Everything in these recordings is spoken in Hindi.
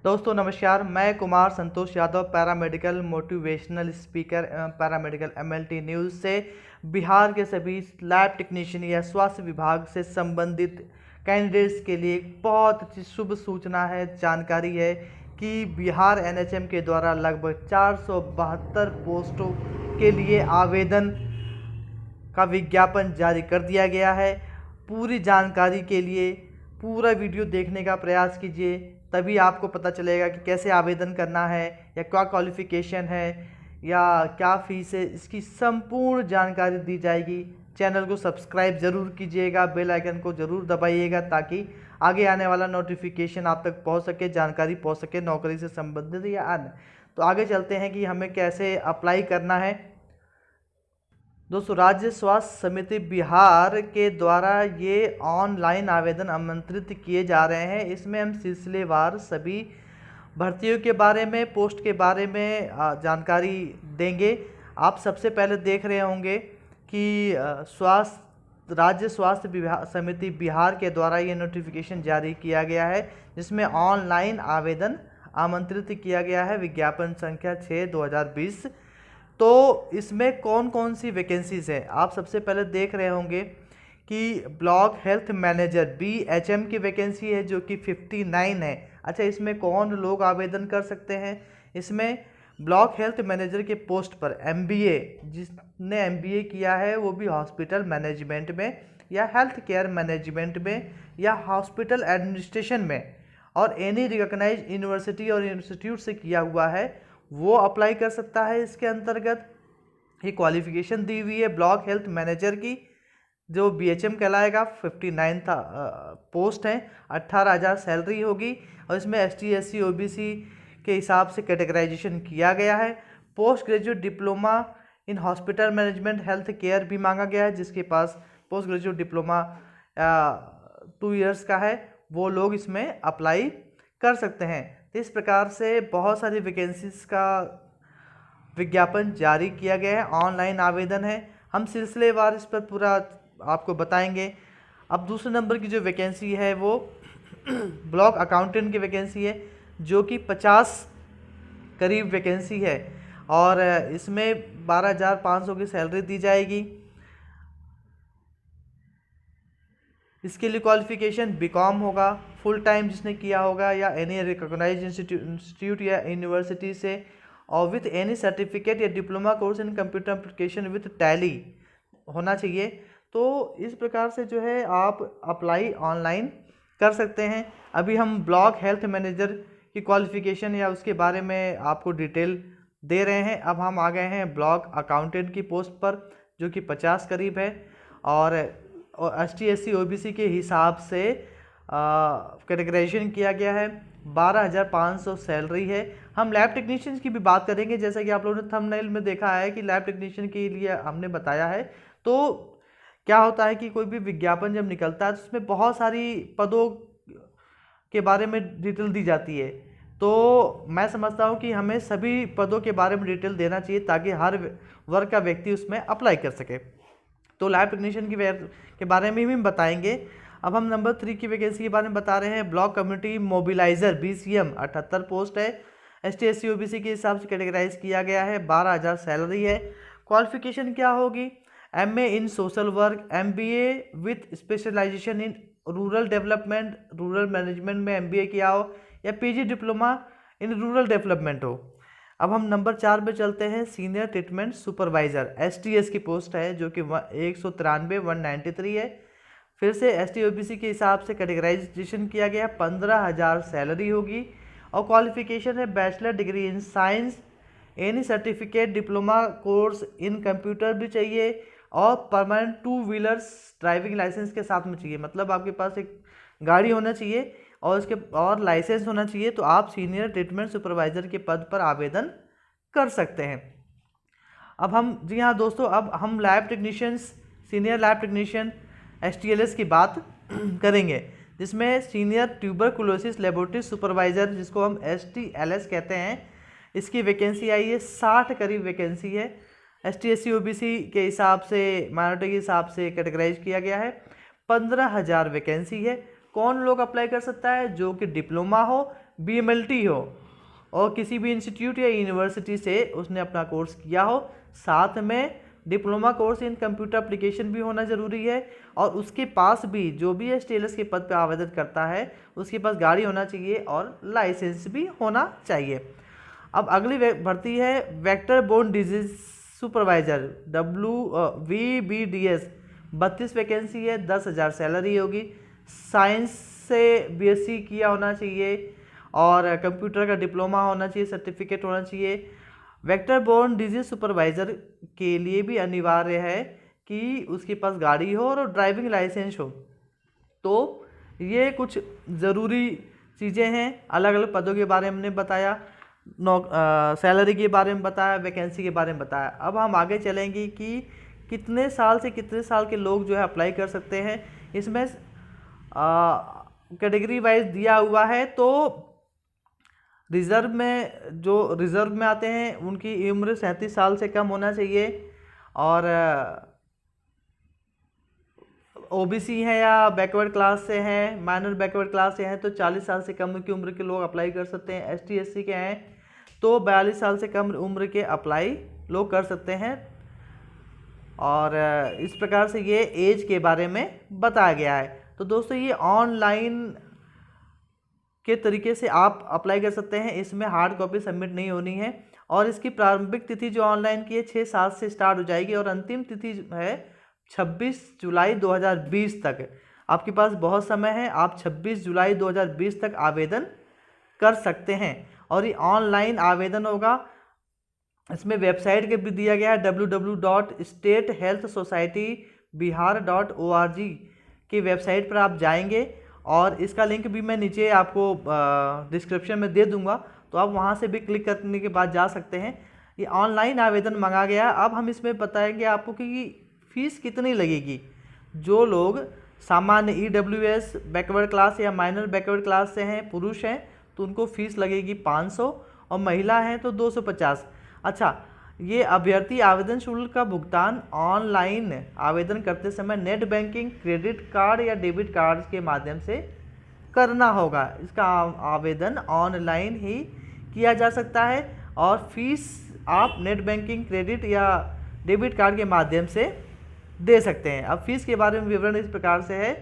दोस्तों नमस्कार, मैं Kumar Santosh Yadav paramedical motivational speaker paramedical MLT news से बिहार के सभी लैब टेक्नीशियन या स्वास्थ्य विभाग से संबंधित कैंडिडेट्स के लिए एक बहुत अच्छी शुभ सूचना है, जानकारी है कि बिहार एनएचएम के द्वारा लगभग 472 पोस्टों के लिए आवेदन का विज्ञापन जारी कर दिया गया है। पूरी जानकारी के लिए पूरा वीडियो देखने का प्रयास कीजिए, तभी आपको पता चलेगा कि कैसे आवेदन करना है या क्या क्वालिफ़िकेशन है या क्या फ़ीस है। इसकी संपूर्ण जानकारी दी जाएगी। चैनल को सब्सक्राइब ज़रूर कीजिएगा, बेल आइकन को ज़रूर दबाइएगा ताकि आगे आने वाला नोटिफिकेशन आप तक पहुंच सके, जानकारी पहुंच सके नौकरी से संबंधित या अन्य। तो आगे चलते हैं कि हमें कैसे अप्लाई करना है। दोस्तों, राज्य स्वास्थ्य समिति बिहार के द्वारा ये ऑनलाइन आवेदन आमंत्रित किए जा रहे हैं। इसमें हम सिलसिलेवार सभी भर्तियों के बारे में, पोस्ट के बारे में जानकारी देंगे। आप सबसे पहले देख रहे होंगे कि राज्य स्वास्थ्य समिति बिहार के द्वारा ये नोटिफिकेशन जारी किया गया है, जिसमें ऑनलाइन आवेदन आमंत्रित किया गया है। विज्ञापन संख्या 6/2020। तो इसमें कौन कौन सी वैकेंसीज हैं, आप सबसे पहले देख रहे होंगे कि ब्लॉक हेल्थ मैनेजर BHM की वैकेंसी है जो कि 59 है। अच्छा, इसमें कौन लोग आवेदन कर सकते हैं? इसमें ब्लॉक हेल्थ मैनेजर के पोस्ट पर MBA, जिसने MBA किया है वो भी हॉस्पिटल मैनेजमेंट में या हेल्थ केयर मैनेजमेंट में या हॉस्पिटल एडमिनिस्ट्रेशन में और एनी रिकॉग्नाइज्ड यूनिवर्सिटी और इंस्टीट्यूट से किया हुआ है, वो अप्लाई कर सकता है। इसके अंतर्गत ये क्वालिफिकेशन दी हुई है ब्लॉक हेल्थ मैनेजर की, जो BHM कहलाएगा। 59 था पोस्ट है, 18,000 सैलरी होगी और इसमें ST SC OBC के हिसाब से कैटेगराइजेशन किया गया है। Post graduate diploma in hospital management health care भी मांगा गया है। जिसके पास पोस्ट ग्रेजुएट डिप्लोमा 2 इयर्स का है वो लोग इसमें अप्लाई कर सकते हैं। इस प्रकार से बहुत सारी वैकेंसीज का विज्ञापन जारी किया गया है, ऑनलाइन आवेदन है। हम सिलसिलेवार इस पर पूरा आपको बताएंगे। अब दूसरे नंबर की जो वैकेंसी है वो ब्लॉक अकाउंटेंट की वैकेंसी है, जो कि 50 करीब वैकेंसी है और इसमें 12,500 की सैलरी दी जाएगी। इसके लिए क्वालिफिकेशन BCom होगा, फुल टाइम जिसने किया होगा या एनी रिकॉग्नाइज्ड इंस्टीट्यूट या यूनिवर्सिटी से, और विथ एनी सर्टिफिकेट या diploma course in computer application with tally होना चाहिए। तो इस प्रकार से जो है आप अप्लाई ऑनलाइन कर सकते हैं। अभी हम ब्लॉक हेल्थ मैनेजर की क्वालिफिकेशन या उसके बारे में आपको डिटेल दे रहे हैं। अब हम आ गए हैं ब्लॉक अकाउंटेंट की पोस्ट पर, जो कि 50 करीब है और ST SC OBC के हिसाब से कैटेगराइजेशन किया गया है। 12,500 सैलरी है। हम लैब टेक्नीशियन की भी बात करेंगे, जैसा कि आप लोगों ने थंबनेल में देखा है कि लैब टेक्नीशियन के लिए हमने बताया है। तो क्या होता है कि कोई भी विज्ञापन जब निकलता है तो उसमें बहुत सारी पदों के बारे में डिटेल दी जाती है। तो मैं समझता हूँ कि हमें सभी पदों के बारे में डिटेल देना चाहिए ताकि हर वर्ग का व्यक्ति उसमें अप्लाई कर सके। तो लैब टेक्नीशियन के बारे में भी हम बताएंगे। अब हम नंबर 3 की वैकेंसी के बारे में बता रहे हैं। Block community mobiliser BCM 78 post है। ST SC OBC के हिसाब से कैटेगराइज किया गया है। 12,000 सैलरी है। क्वालिफिकेशन क्या होगी? MA in social work, MBA with specialisation in rural development, rural management में MBA किया हो या PG diploma in rural development हो। अब हम नंबर 4 पे चलते हैं। सीनियर ट्रीटमेंट सुपरवाइजर STS की पोस्ट है, जो कि 193 है। फिर से ST OBC के हिसाब से कैटेगराइजेशन किया गया। 15,000 सैलरी होगी और क्वालिफिकेशन है bachelor degree in science, any certificate diploma course in computer भी चाहिए और परमानेंट 2 व्हीलर्स ड्राइविंग लाइसेंस के साथ में चाहिए। मतलब आपके पास एक गाड़ी होना चाहिए और इसके और लाइसेंस होना चाहिए, तो आप सीनियर ट्रीटमेंट सुपरवाइजर के पद पर आवेदन कर सकते हैं। अब हम जी हाँ दोस्तों, अब हम lab technicians, senior lab technician STLS की बात करेंगे, जिसमें सीनियर ट्यूबरकुलोसिस लेबोरेटरी सुपरवाइजर, जिसको हम STLS कहते हैं, इसकी वैकेंसी आई है। 60 करीब वैकेंसी है। ST SC OBC के हिसाब से, माइनॉरिटी के हिसाब से कैटेगराइज किया गया है। 15,000 वैकेंसी है। कौन लोग अप्लाई कर सकता है? जो कि डिप्लोमा हो, BMLT हो और किसी भी इंस्टीट्यूट या यूनिवर्सिटी से उसने अपना कोर्स किया हो। साथ में diploma course in computer application भी होना ज़रूरी है और उसके पास भी जो भी STLS के पद पर आवेदन करता है उसके पास गाड़ी होना चाहिए और लाइसेंस भी होना चाहिए। अब अगली भर्ती है vector borne disease supervisor VBDS। 32 vacancy है, 10,000 सैलरी होगी। साइंस से BSc किया होना चाहिए और कंप्यूटर का डिप्लोमा होना चाहिए, सर्टिफिकेट होना चाहिए। वेक्टर बोर्न डिजीज सुपरवाइजर के लिए भी अनिवार्य है कि उसके पास गाड़ी हो और ड्राइविंग लाइसेंस हो। तो ये कुछ ज़रूरी चीज़ें हैं। अलग अलग पदों के बारे में हमने बताया, सैलरी के बारे में बताया, वैकेंसी के बारे में बताया। अब हम आगे चलेंगे कि कितने साल से कितने साल के लोग जो है अप्लाई कर सकते हैं। इसमें कैटेगरी वाइज दिया हुआ है। तो रिज़र्व में आते हैं उनकी उम्र 37 साल से कम होना चाहिए और OBC हैं या बैकवर्ड क्लास से हैं, माइनर बैकवर्ड क्लास से हैं तो 40 साल से कम की उम्र के लोग अप्लाई कर सकते हैं। ST/SC के हैं तो 42 साल से कम उम्र के अप्लाई लोग कर सकते हैं। और इस प्रकार से ये एज के बारे में बताया गया है। तो दोस्तों ये ऑनलाइन के तरीके से आप अप्लाई कर सकते हैं। इसमें हार्ड कॉपी सबमिट नहीं होनी है और इसकी प्रारंभिक तिथि जो ऑनलाइन की है 6/7 से स्टार्ट हो जाएगी और अंतिम तिथि है 26 जुलाई 2020 तक। आपके पास बहुत समय है, आप 26 जुलाई 2020 तक आवेदन कर सकते हैं और ये ऑनलाइन आवेदन होगा। इसमें वेबसाइट के भी दिया गया है www.statehealthsocietyBihar.org की वेबसाइट पर आप जाएंगे और इसका लिंक भी मैं नीचे आपको डिस्क्रिप्शन में दे दूंगा, तो आप वहां से भी क्लिक करने के बाद जा सकते हैं। ये ऑनलाइन आवेदन मांगा गया है। अब हम इसमें बताएंगे आपको कि फीस कितनी लगेगी। जो लोग सामान्य EWS बैकवर्ड क्लास या माइनर बैकवर्ड क्लास से हैं, पुरुष हैं, तो उनको फीस लगेगी 500 और महिला हैं तो 250। अच्छा, ये अभ्यर्थी आवेदन शुल्क का भुगतान ऑनलाइन आवेदन करते समय नेट बैंकिंग, क्रेडिट कार्ड या डेबिट कार्ड के माध्यम से करना होगा। इसका आवेदन ऑनलाइन ही किया जा सकता है और फीस आप नेट बैंकिंग, क्रेडिट या डेबिट कार्ड के माध्यम से दे सकते हैं। अब फीस के बारे में विवरण इस प्रकार से है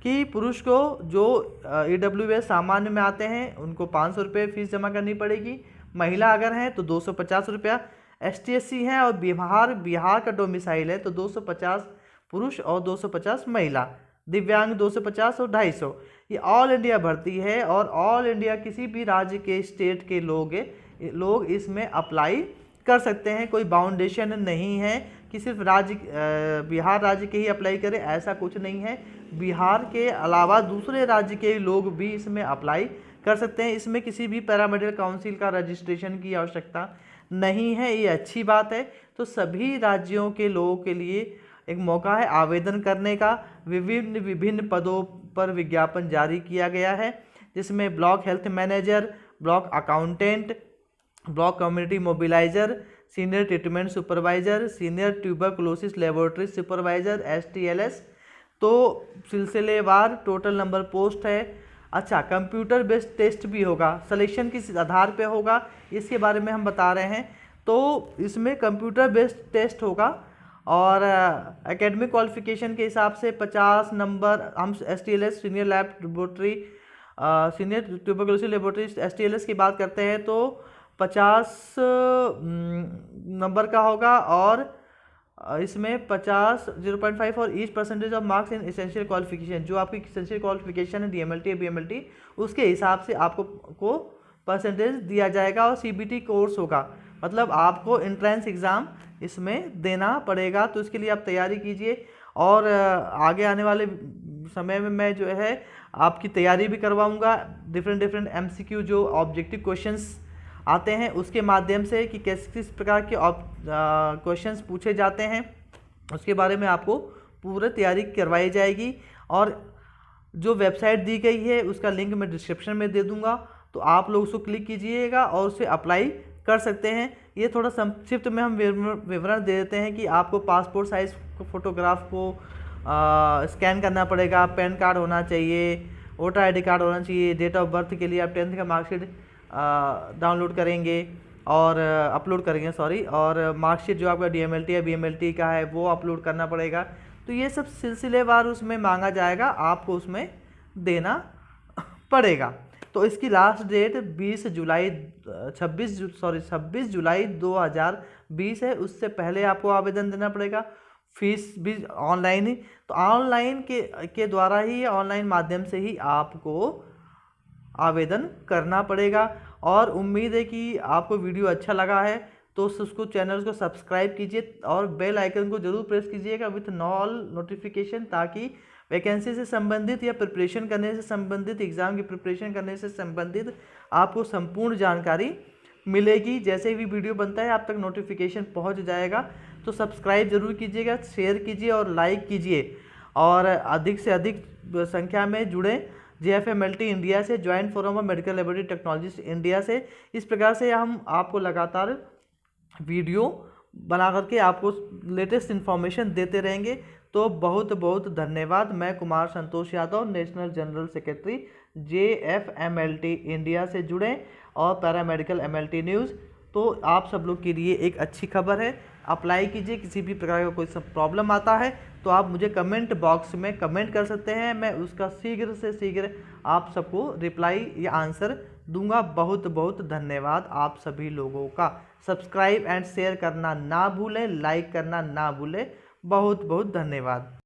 कि पुरुष को जो EWS सामान्य में आते हैं उनको 500 रुपये फीस जमा करनी पड़ेगी। महिला अगर हैं तो 250 रुपया। ST/SC हैं और बिहार का डोमिसाइल है तो 250 पुरुष और 250 महिला। दिव्यांग 250 और 250। ये ऑल इंडिया भर्ती है और ऑल इंडिया किसी भी राज्य के स्टेट के लोग इसमें अप्लाई कर सकते हैं। कोई बाउंडेशन नहीं है कि सिर्फ बिहार राज्य के ही अप्लाई करें, ऐसा कुछ नहीं है। बिहार के अलावा दूसरे राज्य के लोग भी इसमें अप्लाई कर सकते हैं। इसमें किसी भी पैरामेडिकल काउंसिल का रजिस्ट्रेशन की आवश्यकता नहीं है, ये अच्छी बात है। तो सभी राज्यों के लोगों के लिए एक मौका है आवेदन करने का। विभिन्न पदों पर विज्ञापन जारी किया गया है जिसमें block health manager, block accountant, block community mobiliser, senior treatment supervisor, senior tuberculosis laboratory supervisor STLS। तो सिलसिलेवार टोटल नंबर पोस्ट है। अच्छा, कंप्यूटर बेस्ड टेस्ट भी होगा, सिलेक्शन किस आधार पे होगा इसके बारे में हम बता रहे हैं। तो इसमें कंप्यूटर बेस्ड टेस्ट होगा और एकेडमिक क्वालिफिकेशन के हिसाब से 50 नंबर हम STLS senior lab laboratory, senior tuberculosis laboratory STLS की बात करते हैं तो 50 नंबर का होगा और इसमें 0.5 और each percentage of marks in essential qualification. जो आपकी एसेंशियल क्वालिफिकेशन है DMLT या BMLT, उसके हिसाब से आपको परसेंटेज दिया जाएगा और CBT कोर्स होगा, मतलब आपको एंट्रेंस एग्ज़ाम इसमें देना पड़ेगा। तो इसके लिए आप तैयारी कीजिए और आगे आने वाले समय में मैं जो है आपकी तैयारी भी करवाऊँगा। डिफरेंट MCQ जो ऑब्जेक्टिव क्वेश्चंस आते हैं उसके माध्यम से कि किस प्रकार के क्वेश्चंस पूछे जाते हैं उसके बारे में आपको पूरी तैयारी करवाई जाएगी। और जो वेबसाइट दी गई है उसका लिंक मैं डिस्क्रिप्शन में दे दूंगा, तो आप लोग उसको क्लिक कीजिएगा और उसे अप्लाई कर सकते हैं। ये थोड़ा संक्षिप्त में हम विवरण दे देते हैं कि आपको पासपोर्ट साइज फोटोग्राफ को स्कैन करना पड़ेगा, पैन कार्ड होना चाहिए वोटर आईडी कार्ड होना चाहिए। डेट ऑफ बर्थ के लिए आप 10th का मार्कशीट डाउनलोड करेंगे और अपलोड करेंगे सॉरी, और मार्कशीट जो आपका DMLT या BMLT का है वो अपलोड करना पड़ेगा। तो ये सब सिलसिलेवार उसमें मांगा जाएगा, आपको उसमें देना पड़ेगा। तो इसकी लास्ट डेट 26 जुलाई 2020 है। उससे पहले आपको आवेदन देना पड़ेगा। फीस भी ऑनलाइन ही, तो ऑनलाइन के द्वारा ही, ऑनलाइन माध्यम से ही आपको आवेदन करना पड़ेगा। और उम्मीद है कि आपको वीडियो अच्छा लगा है, तो उसको चैनल को सब्सक्राइब कीजिए और बेल आइकन को जरूर प्रेस कीजिएगा विथ ऑल नोटिफिकेशन, ताकि वैकेंसी से संबंधित या प्रिपरेशन करने से संबंधित, एग्ज़ाम की प्रिपरेशन करने से संबंधित आपको संपूर्ण जानकारी मिलेगी। जैसे भी वीडियो बनता है आप तक नोटिफिकेशन पहुंच जाएगा। तो सब्सक्राइब जरूर कीजिएगा, शेयर कीजिए और लाइक कीजिए, और अधिक से अधिक संख्या में जुड़ें JFMLT इंडिया से, joint forum of medical laboratory technologist India से। इस प्रकार से हम आपको लगातार वीडियो बना करके आपको लेटेस्ट इन्फॉर्मेशन देते रहेंगे। तो बहुत बहुत धन्यवाद। मैं Kumar Santosh Yadav, national general secretary JFMLT India से जुड़ें और पैरामेडिकल MLT न्यूज़। तो आप सब लोग के लिए एक अच्छी खबर है, अप्लाई कीजिए। किसी भी प्रकार का कोई सब प्रॉब्लम आता है तो आप मुझे कमेंट बॉक्स में कमेंट कर सकते हैं, मैं उसका शीघ्र से शीघ्र आप सबको रिप्लाई या आंसर दूंगा। बहुत बहुत धन्यवाद आप सभी लोगों का। सब्सक्राइब एंड शेयर करना ना भूलें, लाइक करना ना भूलें। बहुत बहुत धन्यवाद।